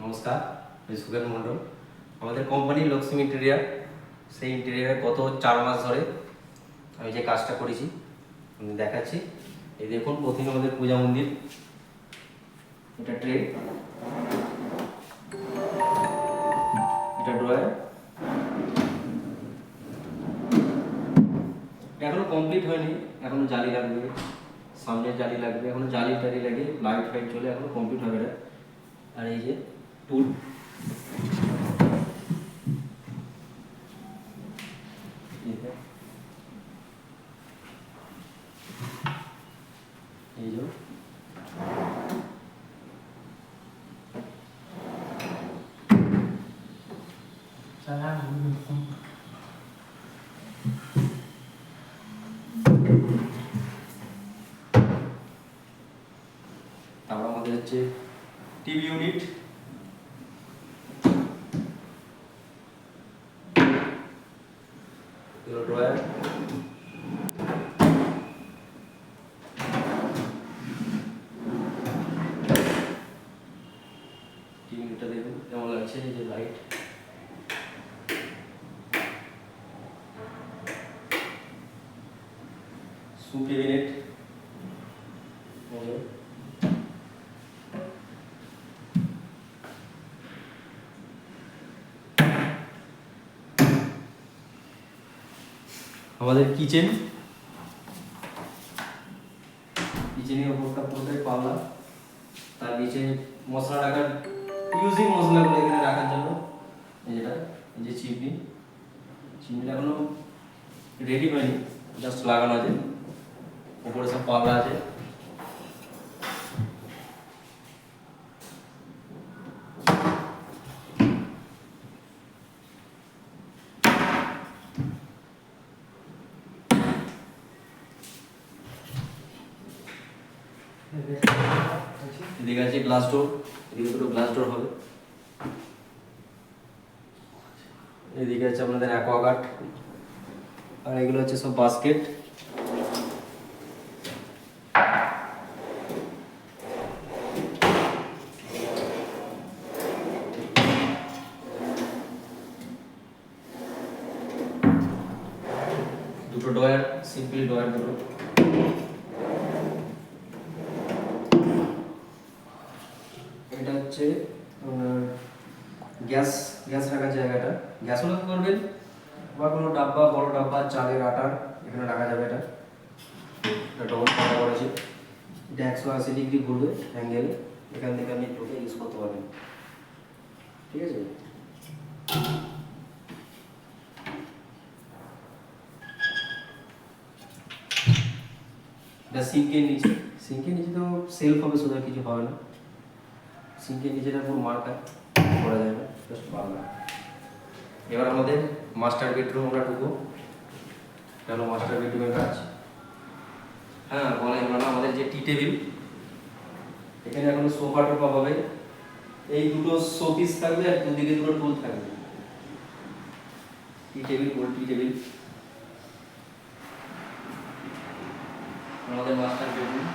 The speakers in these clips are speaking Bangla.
নমস্কার, আমি সুখেন মণ্ডল। আমাদের কোম্পানি লক্ষ্মী ইন্টেরিয়ার, সেই ইন্টেরিয়ারে গত 4 মাস ধরে আমি যে কাজটা করেছি আমি দেখাচ্ছি। এই দেখুন, প্রথমে আমাদের পূজা মন্দির, এটা ট্রে, এটা ড্রয়ার। এখনো কমপ্লিট হয়নি, এখনো জালি লাগবে, সামনের জালি লাগবে, এখনো জালি টালি লাগে, লাইট ফাইট চলে, এখনো কমপ্লিট হবে না। আর এই যে টুল, এই যে তারপর আমাদের হচ্ছে টিভি ইউনিট, ড্রয়ার, টিভি ইউনিটটা দেখুন কেমন লাগছে। এই যে লাইট, শু ক্যাবিনেট, আমাদের কিচেনের ওপরটা পুরোটাই পাল্লা, তার নিচে মশলা রাখার ইউজিং মশলাগুলো এখানে রাখার জন্য যেটা এই যে চিমনিটা এখনো রেডি হয়নি, জাস্ট লাগানো আছে, উপরে সব পাল্লা আছে। এদিকে আছে গ্লাস ডোর, এদিকে দুটো গ্লাস ডোর হবে। এদিকে আছে আপনাদের অ্যাকোয়াগার্ড, আর এগুলো হচ্ছে সব বাস্কেট। দুটো ডয়ার, সিম্পল ডয়ার দুটো। এটা হচ্ছে গ্যাস রাখার জায়গাটা, গ্যাসও রাখতে পারবেন বা কোনো ডাব্বা, বড় ডাব্বা, চালের আটার এখানে রাখা যাবে। এটা ডবল পাল্লা করেছে, এটা 180 ডিগ্রি ঘুরবে অ্যাঙ্গেলে, এখান থেকে আপনি ঢুকে ইউজ করতে পারবেন। ঠিক আছে, এটা সিঙ্কের নিচে তো সেলফ হবে, শুধু কিছু হবে না। সিঙ্কের নিচেটা পুরো মার্কা করা যাবে, জাস্ট পাল্লা। এবার আমাদের মাস্টার বেডরুম আমরা ঢুকবো, এটা হলো মাস্টার বেডরুমের কাজ। হ্যাঁ, বলাই হলো না, আমাদের যে টি টেবিল, এখানে এখন সোফা টোফা হবে, এই দুটো শোপিস থাকবে আর দুদিকে দুটো টুল থাকবে। টি টেবিল, গোল টি টেবিল, আমাদের মাস্টার বেডরুম।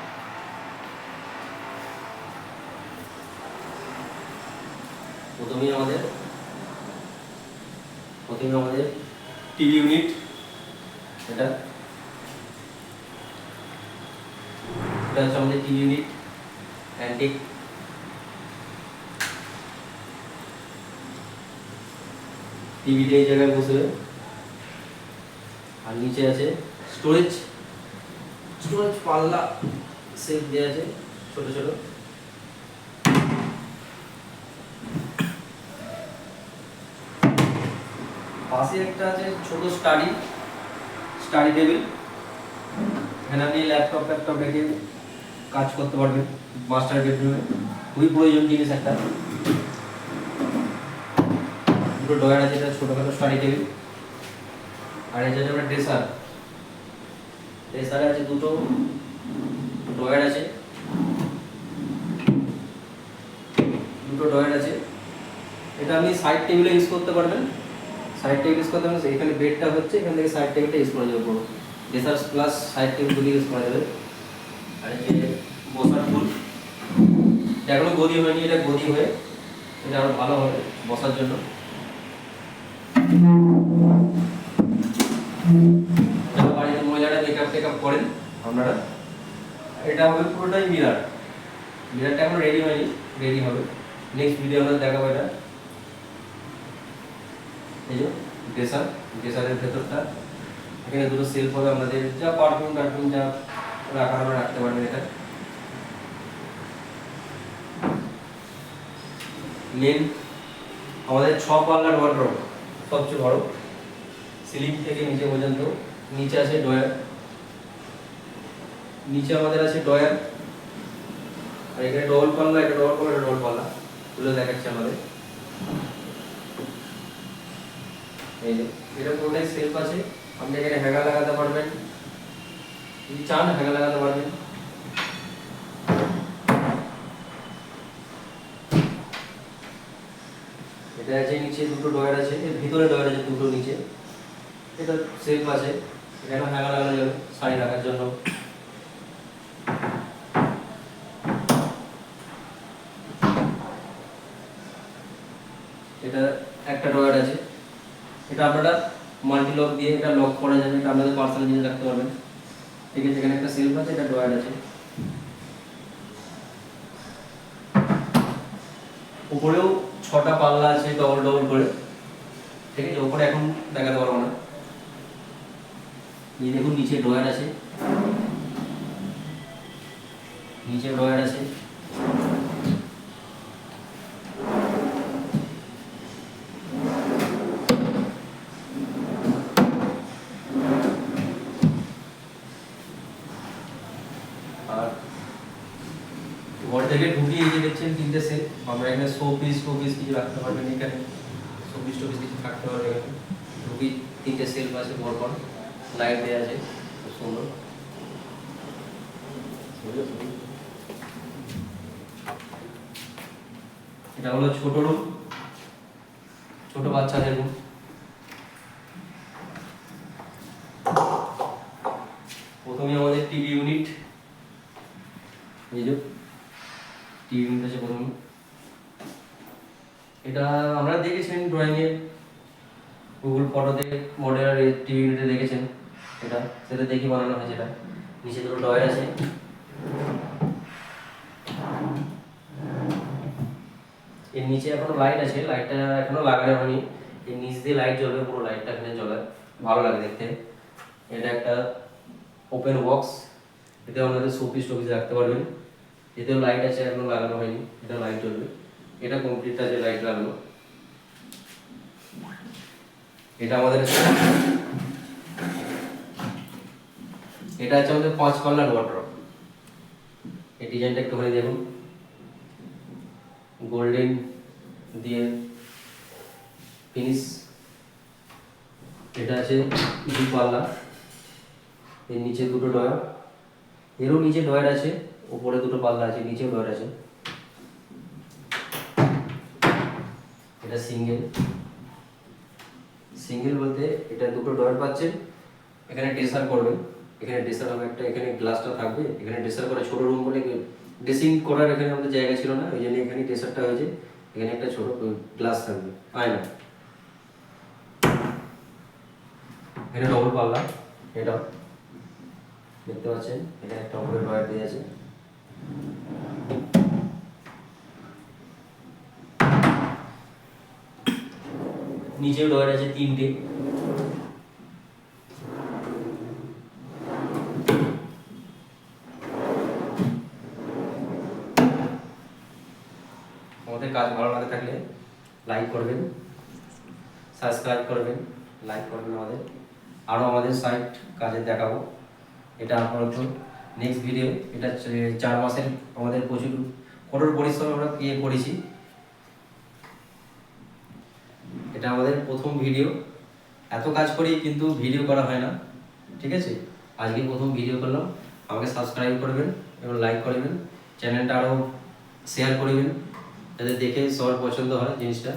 প্রথমে আমাদের টিভি ইউনিট, এটা হচ্ছে আমাদের টিভি ইউনিট, অ্যান্টিক। টিভিটা এই জায়গায় বসবে, আর নিচে আছে স্টোরেজ পাল্লা সেট দেওয়া আছে ছোট ছোট। পাশে একটা আছে ছোট স্টাডি টেবিল, এখানে আপনি ল্যাপটপ রেখে কাজ করতে পারবেন। মাস্টার বেডরুমে খুবই প্রয়োজন জিনিস একটা। দুটো ডয়ার আছে, এটা ছোটখাটো স্টাডি টেবিল। আর এই যে আমরা ড্রেসারে আছে দুটো ডয়ার আছে, এটা আপনি সাইড টেবিলে ইউজ করতে পারবেন। এখানে বেডটা হচ্ছে, এখান থেকে সাইড টেবিলটা ইউজ করা যাবে, ড্রেসার প্লাস সাইড টেবিলগুলি ইউজ করা যাবে। আর এই যে বসার টুল, এখনো গদি হয়নি, এটা গদি হয়ে এটা আরো ভালো হবে বসার জন্য। যারা বাড়িতে মহিলারা মেকআপ টেকআপ করেন আপনারা, এটা হবে পুরোটাই মিরার। মিরারটা এখন রেডি হয়নি, রেডি হবে, নেক্সট ভিডিও আমরা দেখাবো এটা। এই যে ড্রেসার, ড্রেসারের ভেতরটা এখানে দুটো সেলফ হবে, আমাদের যা পারফিউম টারফিউম যা রাখার আমরা রাখতে পারবেন। এটা মেন আমাদের 6 পাল্লার ওয়ার্ডরোব, সবচেয়ে বড়, সিলিং থেকে নিচে পর্যন্ত। নিচে আছে ডয়ার, নিচে আমাদের আছে ডয়ার, আর এখানে ডবল পাল্লা, এটা ডবল পাল্লা, এটা ডবল পাল্লা, এগুলো দেখাচ্ছে আমাদের। এই যে এটা পুরোটাই সেলফ আছে, আপনি এখানে হ্যাঙ্গার লাগাতে পারবেন, যদি চান হ্যাঙ্গার লাগাতে পারবেন। এটা আছে নিচে দুটো ডয়ার আছে, এর ভিতরে ডয়ার আছে দুটো নিচে, এটা সেলফ আছে, এখানে হ্যাঙ্গার লাগানো যাবে শাড়ি রাখার জন্য। এটা একটা ডয়ার আছে, এটা আপনারা মাল্টি লক দিয়ে এটা লক করা যাবে, এটা আপনাদের পার্সোনাল জিনিস রাখতে পারবেন। ঠিক আছে, এখানে একটা সেলফ আছে, এটা ডয়ার আছে। উপরেও 6টা পাল্লা আছে ডবল ডবল করে। ঠিক আছে, উপরে এখন দেখাতে পারবো না। এই দেখুন নিচে ডয়ার আছে, নিচে ডয়ার আছে। আর ঘর থেকে ঢুকিয়ে এই যে দেখছেন 3টে সেলফ, আমরা এখানে শোপিস কিছু রাখতে পারবেন, এখানে শোপিস কিছু থাকতে পারবে। এখানে ঢুকি 3টে সেলফ আছে, পরপর লাইট দেওয়া আছে, খুব সুন্দর। এটা হলো ছোট রুম, ছোট বাচ্চাদের রুম। প্রথমে আমাদের টিভি ইউনিট, এই যে টিভি ইউনিট আছে প্রথমে। এটা আমরা দেখেছেন ড্রয়িং এ, গুগল ফটোতে মডেলার টিভি ইউনিটে দেখেছেন, এটা সেটা দেখে বানানো হয়েছে। এটা নিচে দুটো ডয়ার আছে, এর নিচে এখনো লাইট আছে, লাইটটা এখনো লাগানো হয়নি, এর নিচ দিয়ে লাইট জ্বলবে, পুরো লাইটটা এখানে জ্বলে, ভালো লাগে দেখতে। এটা একটা ওপেন বক্স, এতে আপনাদের শোপিস টোপিস রাখতে পারবেন। এতেও লাইট আছে, এখনো লাগানো হয়নি, এটা লাইট জ্বলবে। এটা কমপ্লিট আছে, লাইট লাগানো। এটা আমাদের এটা আছে আমাদের 5 পাল্লার ওয়ার্ডরোব। এই ডিজাইনটা একটুখানি দেখুন, গোল্ডেন দিয়ে ফিনিশ। এটা আছে 2 পাল্লা, এর নিচে দুটো ডয়ার, এরও নিচে ডয়ার আছে, উপরে দুটো পাল্লা আছে, নিচেও ডয়ার আছে। এটা সিঙ্গেল, সিঙ্গেল বলতে এটা দুটো ডয়ার পাচ্ছেন, এখানে ড্রেসার করবেন, এখানে ড্রেসার হবে একটা, এখানে গ্লাসটা থাকবে, এখানে ড্রেসার করে ছোট রুম বলে ড্রেসিং করার এখানে আমাদের জায়গা ছিল না, ওই জন্য এখানে ড্রেসারটা হয়েছে। এখানে একটা ছোট গ্লাস থাকবে, আয়না। এখানে ডবল পাল্লা, এটা দেখতে পাচ্ছেন, এখানে একটা উপরে ডয়ার দিয়ে আছে। নিচেও ডয়ার আছে 3টে। আমাদের কাজ ভালো লাগে থাকলে লাইক করবেন, সাবস্ক্রাইব করবেন, লাইক করবেন। আরও আমাদের সাইট কাজে দেখাবো। এটা আপাতত নেক্সট ভিডিও, এটা 4 মাসের আমাদের প্রচুর কঠোর পরিশ্রম আমরা করেছি। এটা আমাদের প্রথম ভিডিও, এত কাজ করি কিন্তু ভিডিও করা হয় না। ঠিক আছে, আজকে প্রথম ভিডিও করলাম। আমাকে সাবস্ক্রাইব করবেন এবং লাইক করবেন, চ্যানেলটা আরও শেয়ার করবেন, যাতে দেখে সবার পছন্দ হয় জিনিসটা।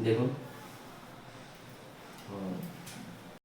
দেখুন।